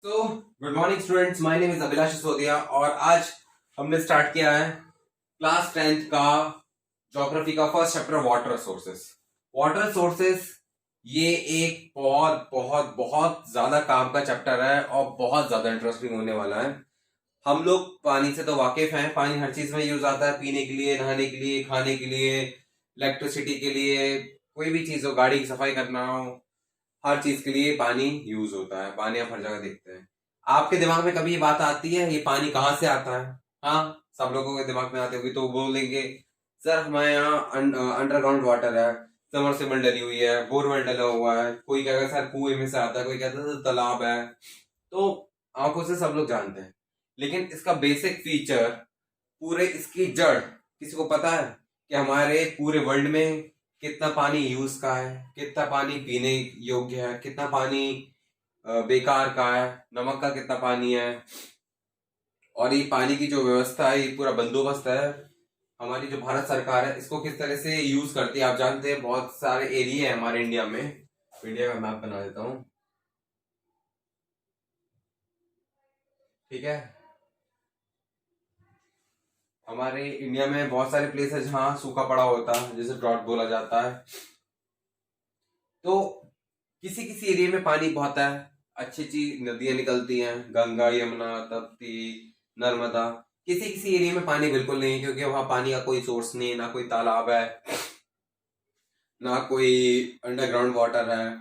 तो good morning students, my name is Abhilash Sisodia और आज हमने स्टार्ट किया है क्लास 10th का ज्योग्राफी का first chapter water sources. Water sources ये एक बहुत बहुत बहुत ज्यादा काम का चैप्टर है और बहुत ज्यादा इंटरेस्टिंग होने वाला है। हम लोग पानी से तो वाकिफ हैं, पानी हर चीज में यूज आता है, पीने के लिए, नहाने के लिए, खाने के लिए, इलेक्ट्रिसिटी के लिए, कोई भी चीज हो, गाड़ी की सफाई करना हो, हर चीज के लिए पानी यूज होता है। पानी आप हर जगह देखते हैं। आपके दिमाग में कभी ये बात आती है ये पानी कहाँ से आता है? हाँ, सब लोगों के दिमाग में आती होगी। तो बोलेंगे सर हमारे यहाँ अंडरग्राउंड वाटर है, समरसेबल डली हुई है, बोरवेल डला हुआ है, कोई कहता है सर कुएं में से आता है, कोई कहता है तालाब है। तो आंखों से सब लोग जानते हैं, लेकिन इसका बेसिक फीचर, पूरे इसकी जड़ किसी को पता है कि हमारे पूरे वर्ल्ड में कितना पानी यूज का है, कितना पानी पीने योग्य है, कितना पानी बेकार का है, नमक का कितना पानी है, और ये पानी की जो व्यवस्था है, ये पूरा बंदोबस्त है, हमारी जो भारत सरकार है इसको किस तरह से यूज करती है। आप जानते हैं बहुत सारे एरिया है हमारे इंडिया में। इंडिया का मैप बना देता हूँ, ठीक है। हमारे इंडिया में बहुत सारे प्लेस है जहाँ सूखा पड़ा होता है, जैसे ड्रॉट बोला जाता है। तो किसी किसी एरिया में पानी बहुत है, अच्छी अच्छी नदियां निकलती हैं, गंगा, यमुना, तप्ती, नर्मदा। किसी किसी एरिया में पानी बिल्कुल नहीं है, क्योंकि वहां पानी का कोई सोर्स नहीं है, ना कोई तालाब है, ना कोई अंडरग्राउंड वाटर है।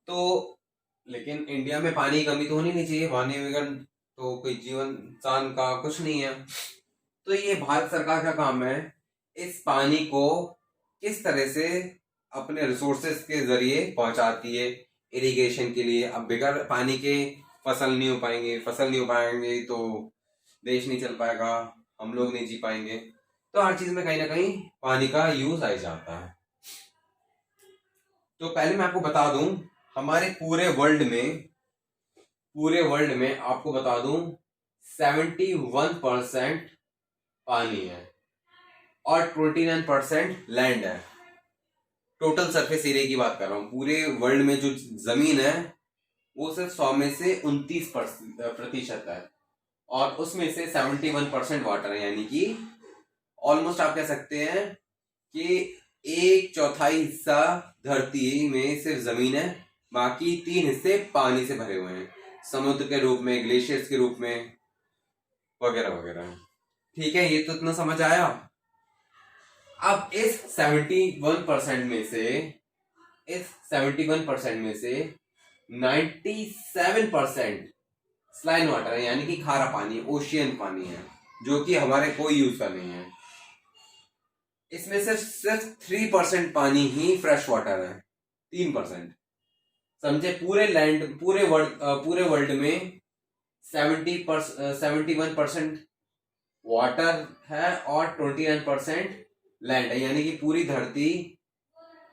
तो लेकिन इंडिया में पानी की कमी तो होनी नहीं चाहिए, पानी बगैर तो कोई जीवन इंसान का कुछ नहीं है। तो ये भारत सरकार का काम है इस पानी को किस तरह से अपने रिसोर्सेस के जरिए पहुंचाती है इरिगेशन के लिए। अब बगैर पानी के फसल नहीं हो पाएंगे, फसल नहीं हो पाएंगे तो देश नहीं चल पाएगा, हम लोग नहीं जी पाएंगे। तो हर चीज में कहीं ना कहीं पानी का यूज आ जाता है। तो पहले मैं आपको बता दूं, हमारे पूरे वर्ल्ड में आपको बता दूं 71% पानी है और 29% लैंड है। टोटल सरफेस एरिया की बात कर रहा हूँ। पूरे वर्ल्ड में जो जमीन है वो सिर्फ 100 में से 29% है, और उसमें से 71% वाटर है, यानी कि ऑलमोस्ट आप कह सकते हैं कि एक चौथाई हिस्सा धरती में सिर्फ जमीन है, बाकी 3 हिस्से पानी से भरे हुए हैं, समुद्र के रूप में, ग्लेशियर्स के रूप में, वगैरह वगैरह। ठीक है, ये तो इतना समझ आया। अब इस 71% में से 97% स्लाइन वाटर है, यानी कि खारा पानी, ओशियन पानी है, जो कि हमारे कोई यूज का नहीं है। इसमें से सिर्फ 3% पानी ही फ्रेश वाटर है, 3%। समझे, पूरे वर्ल्ड में 71% वाटर है और 29% लैंड है, यानी कि पूरी धरती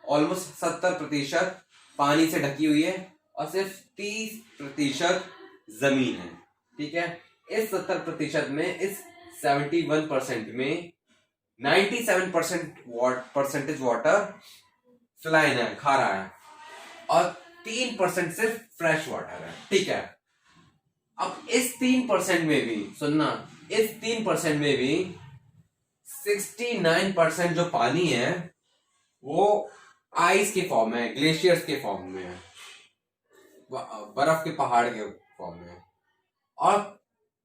ऑलमोस्ट 70% पानी से ढकी हुई है और सिर्फ 30% जमीन है। ठीक है, इस 70% में, इस 71% में 97% वाटर सलाइन है, खारा है, और 3% सिर्फ फ्रेश वाटर है। ठीक है, अब इस 3% में भी सुनना, इस 3% में भी 69% जो पानी है वो आइस के फॉर्म में है, ग्लेशियर्स के फॉर्म में है, बर्फ के पहाड़ के फॉर्म में है, और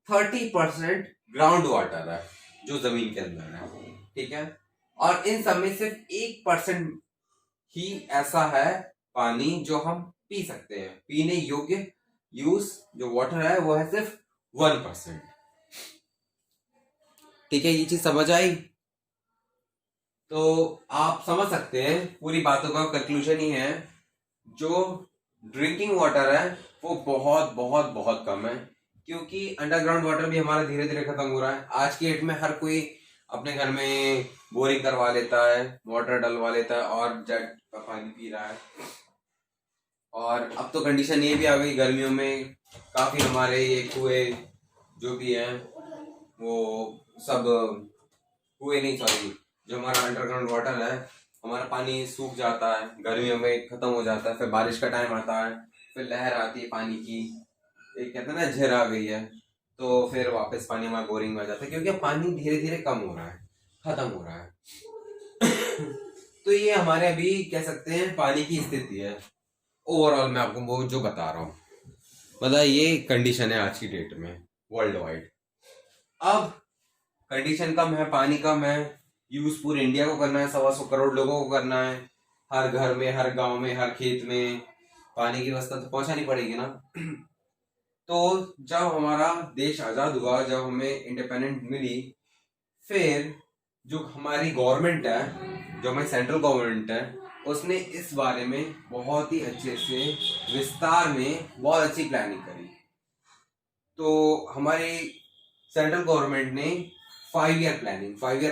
30% ग्राउंड वाटर है जो जमीन के अंदर है। ठीक है, और इन सब में सिर्फ 1% ही ऐसा है पानी जो हम पी सकते हैं, पीने योग्य यूज जो वाटर है वो है सिर्फ 1%। ठीक है, ये चीज समझ आई? तो आप समझ सकते हैं पूरी बातों का कंक्लूजन ही है, जो ड्रिंकिंग वाटर है वो बहुत बहुत बहुत कम है, क्योंकि अंडरग्राउंड वाटर भी हमारा धीरे धीरे खत्म हो रहा है। आज की डेट में हर कोई अपने घर में बोरिंग करवा लेता है, मोटर डलवा लेता है और जग का पानी पी रहा है। और अब तो कंडीशन ये भी आ गई, गर्मियों में काफी हमारे ये कुएं जो भी है वो सब, कुएं नहीं सॉरी, जो हमारा अंडरग्राउंड वाटर है, हमारा पानी सूख जाता है, गर्मियों में खत्म हो जाता है, फिर बारिश का टाइम आता है, फिर लहर आती है पानी की, एक कहते हैं ना झर आ गई है, तो फिर वापस पानी हमारा बोरिंग में आ जाता है, क्योंकि अब पानी धीरे धीरे कम हो रहा है, खत्म हो रहा है। तो ये हमारे अभी कह सकते हैं पानी की स्थिति है। ओवरऑल मैं आपको वो जो बता रहा हूँ, मतलब ये कंडीशन है आज की डेट में वर्ल्ड वाइड। अब कंडीशन कम है, पानी कम है, यूज पूरे इंडिया को करना है, 125 करोड़ लोगों को करना है, हर घर में, हर गांव में, हर खेत में पानी की व्यवस्था तो पहुंचानी पड़ेगी ना। तो जब हमारा देश आजाद हुआ, जब हमें इंडिपेंडेंट मिली, फिर जो हमारी गवर्नमेंट है, जो हमारी सेंट्रल गवर्नमेंट है, उसने इस बारे में बहुत ही अच्छे से विस्तार में बहुत अच्छी प्लानिंग करी। तो हमारी सेंट्रल गवर्नमेंट ने 5 ईयर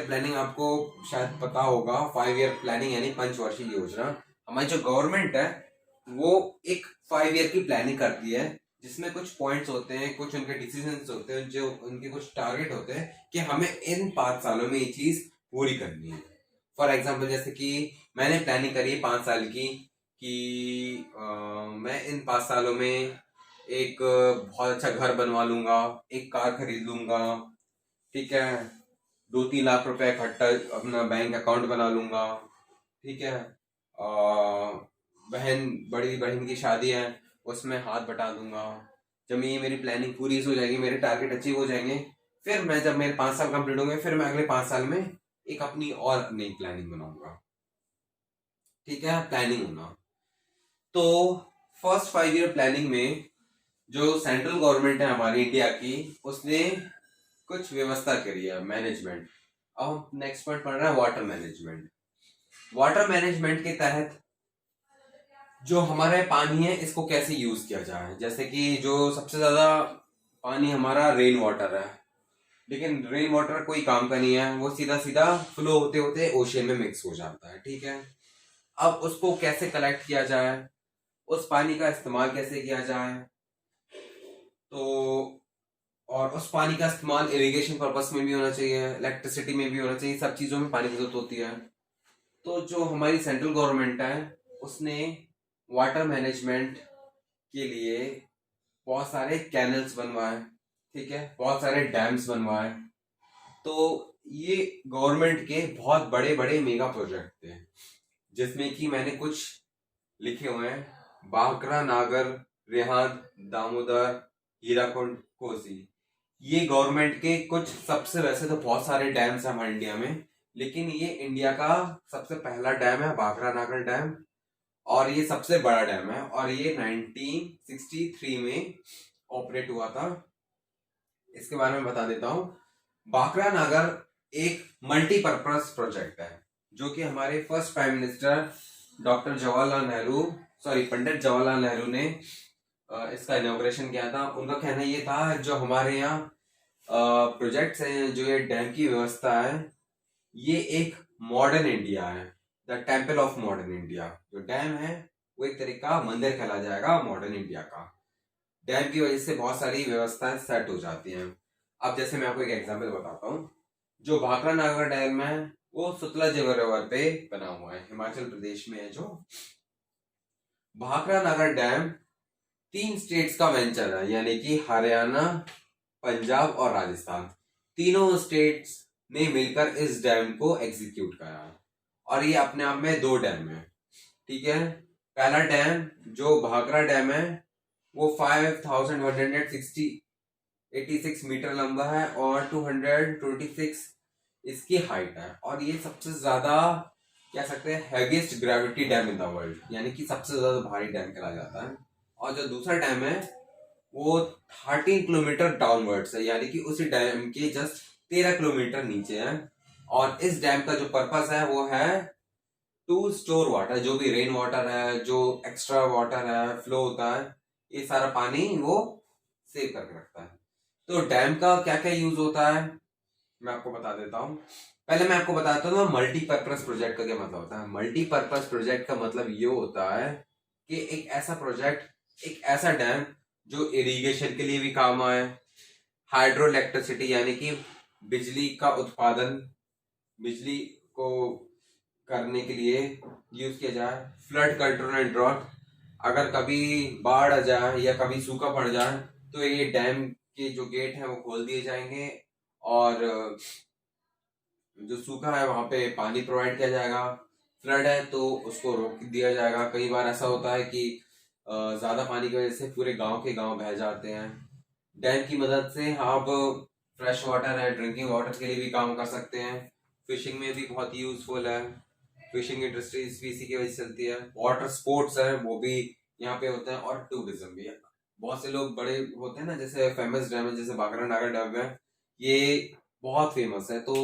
प्लानिंग आपको शायद पता होगा। 5 ईयर प्लानिंग यानी पंचवर्षीय योजना। हमारी जो गवर्नमेंट है वो एक 5 ईयर की प्लानिंग करती है, जिसमें कुछ पॉइंट्स होते हैं, कुछ उनके डिसीजंस होते हैं, जो उनके कुछ टारगेट होते हैं कि हमें इन 5 सालों में ये चीज पूरी करनी है। फॉर एग्जाम्पल जैसे कि मैंने प्लानिंग करी 5 साल की कि मैं इन 5 सालों में एक बहुत अच्छा घर बनवा लूंगा, एक कार खरीद लूंगा, ठीक है, 2-3 लाख रुपए इकट्ठा अपना बैंक अकाउंट बना लूंगा, ठीक है, बड़ी बहन की शादी है, उसमें हाथ बटा दूंगा। जब ये मेरी प्लानिंग पूरी हो जाएगी, मेरे टारगेट अचीव हो जाएंगे, फिर मैं जब मेरे 5 साल कंप्लीट होंगे, फिर मैं अगले 5 साल में एक अपनी और नई प्लानिंग बनाऊंगा। ठीक है, प्लानिंग होना। तो फर्स्ट 5 ईयर प्लानिंग में जो सेंट्रल गवर्नमेंट है हमारी इंडिया की, उसने कुछ व्यवस्था करी है, मैनेजमेंट। अब हम नेक्स्ट पॉइंट पढ़ रहे हैं वाटर मैनेजमेंट। वाटर मैनेजमेंट के तहत जो हमारे पानी है इसको कैसे यूज किया जाए। जैसे कि जो सबसे ज्यादा पानी हमारा रेन वाटर है, लेकिन रेन वाटर कोई काम का नहीं है, वो सीधा सीधा फ्लो होते होते ओशियन में मिक्स हो जाता है। ठीक है, अब उसको कैसे कलेक्ट किया जाए, उस पानी का इस्तेमाल कैसे किया जाए, तो और उस पानी का इस्तेमाल इरिगेशन पर्पस में भी होना चाहिए, इलेक्ट्रिसिटी में भी होना चाहिए, सब चीजों में पानी की जरूरत होती है। तो जो हमारी सेंट्रल गवर्नमेंट है उसने वाटर मैनेजमेंट के लिए बहुत सारे कैनल्स बनवाए, ठीक है, बहुत सारे डैम्स बनवाए। तो ये गवर्नमेंट के बहुत बड़े बड़े मेगा प्रोजेक्ट थे, जिसमें कि मैंने कुछ लिखे हुए हैं। बांकरा, नागर, रेहान, दामोदर, हीराकुंड, कोसी। ये गवर्नमेंट के कुछ सबसे, वैसे तो बहुत सारे डैम्स हैं हमारे इंडिया में, लेकिन ये इंडिया का सबसे पहला डैम है बांकरा नागर डैम, और ये सबसे बड़ा डैम है, और ये 1963 में ऑपरेट हुआ था। इसके बारे में बता देता हूँ। बांकरा नागर एक मल्टीपर्पज प्रोजेक्ट है, जो कि हमारे first prime minister doctor Jawaharlal Nehru, sorry Pandit Jawaharlal Nehru ने इसका इनॉग्रेशन किया था। उनका कहना ये था, जो हमारे यहाँ प्रोजेक्ट्स हैं, जो ये डैम की व्यवस्था है, ये एक मॉडर्न इंडिया है, the temple of modern India. जो डैम है वो एक तरह का मंदिर कहला जाएगा मॉडर्न इंडिया का। डैम की वजह से बहुत सारी व्यवस्थाएं सेट हो जाती हैं। अब जैसे मैं आपको एक एग्जांपल बताता हूँ। जो भाखड़ा नागर डैम है वो सतलज रिवर पे बना हुआ है, हिमाचल प्रदेश में है। जो भाखड़ा नागर डैम 3 स्टेट्स का वेंचर है, यानी कि हरियाणा, पंजाब और राजस्थान, तीनों स्टेट्स ने मिलकर इस डैम को एग्जीक्यूट करा, और ये अपने आप में 2 डैम है। ठीक है, पहला डैम जो भाखड़ा डैम है वो 5186 मीटर लंबा है और 226 इसकी हाइट है, और ये सबसे ज्यादा कह सकते हैं heaviest gravity dam in the world, यानी कि सबसे ज्यादा भारी डैम कहा जाता है। और जो दूसरा डैम है वो 13 किलोमीटर डाउनवर्ड्स है, यानी कि उसी डैम के जस्ट 13 किलोमीटर नीचे है। और इस डैम का जो पर्पस है वो है टू स्टोर वाटर, जो भी रेन वाटर है, जो एक्स्ट्रा वाटर है फ्लो होता है, ये सारा पानी वो सेव करके रखता है। तो डैम का क्या क्या यूज होता है मैं आपको बता देता हूँ। पहले मैं आपको बताता हूँ मल्टीपर्पज प्रोजेक्ट का क्या मतलब होता है। मल्टीपर्पज प्रोजेक्ट का मतलब ये होता है कि एक ऐसा प्रोजेक्ट, एक ऐसा डैम जो इरिगेशन के लिए भी काम आए, हाइड्रो इलेक्ट्रिसिटी यानी कि बिजली का उत्पादन, बिजली को करने के लिए यूज किया जाए, फ्लड कंट्रोल एंड ड्रॉट, अगर कभी बाढ़ आ जाए या कभी सूखा पड़ जाए तो ये डैम के जो गेट हैं वो खोल दिए जाएंगे और जो सूखा है वहां पे पानी प्रोवाइड किया जाएगा। फ्लड है तो उसको रोक दिया जाएगा। कई बार ऐसा होता है कि ज्यादा पानी की वजह से पूरे गांव के गांव बह जाते हैं। डैम की मदद से आप फ्रेश वाटर है, ड्रिंकिंग वाटर के लिए भी काम कर सकते हैं। फिशिंग में भी बहुत यूजफुल है। फिशिंग इंडस्ट्री इसी की वजह से चलती है। वाटर स्पोर्ट्स है वो भी यहाँ पे होते हैं और टूरिज्म भी है। बहुत से लोग बड़े होते हैं ना, जैसे फेमस डैम है जैसे बागरा नागर डैम है, ये बहुत फेमस है तो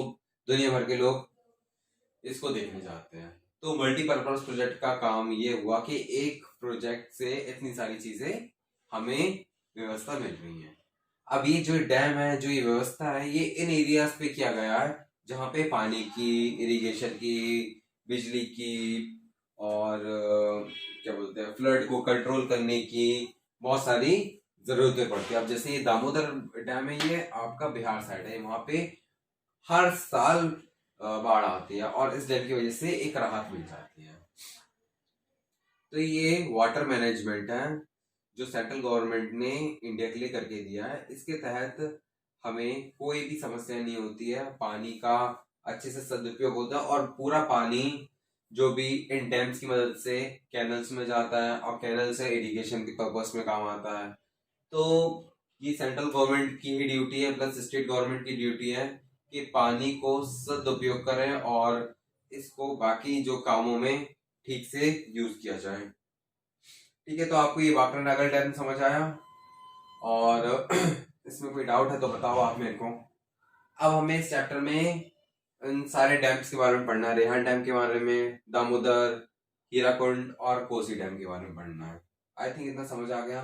दुनिया भर के लोग इसको देखने जाते हैं। तो मल्टीपर्पज प्रोजेक्ट का काम ये हुआ कि एक प्रोजेक्ट से इतनी सारी चीजें हमें व्यवस्था मिल रही है। अब ये जो डैम है, जो ये व्यवस्था है, ये इन एरियाज पे किया गया है जहाँ पे पानी की, इरिगेशन की, बिजली की और क्या बोलते हैं, फ्लड को कंट्रोल करने की बहुत सारी जरूरतें पड़ती है। अब जैसे ये दामोदर डैम है, ये आपका बिहार साइड है, वहां पे हर साल बाढ़ आती है और इस डैम की वजह से एक राहत मिल जाती है। तो ये वाटर मैनेजमेंट है जो सेंट्रल गवर्नमेंट ने इंडिया के लिए करके दिया है। इसके तहत हमें कोई भी समस्या नहीं होती है, पानी का अच्छे से सदुपयोग होता है और पूरा पानी जो भी इन डैम्स की मदद से कैनल्स में जाता है और कैनल से इरिगेशन के पर्पस में काम आता है। तो ये सेंट्रल गवर्नमेंट की ही ड्यूटी है प्लस स्टेट गवर्नमेंट की ड्यूटी है कि पानी को सदुपयोग करें और इसको बाकी जो कामों में ठीक से यूज किया जाए। ठीक है, तो आपको ये बाकरा नागर डैम समझ आया और इसमें कोई डाउट है तो बताओ आप मेरे को। अब हमें इस चैप्टर में इन सारे डैम्स के बारे में पढ़ना है। रेहान डैम के बारे में, दामोदर, हीराकुंड और कोसी डैम के बारे में पढ़ना है। आई थिंक इतना समझ आ गया।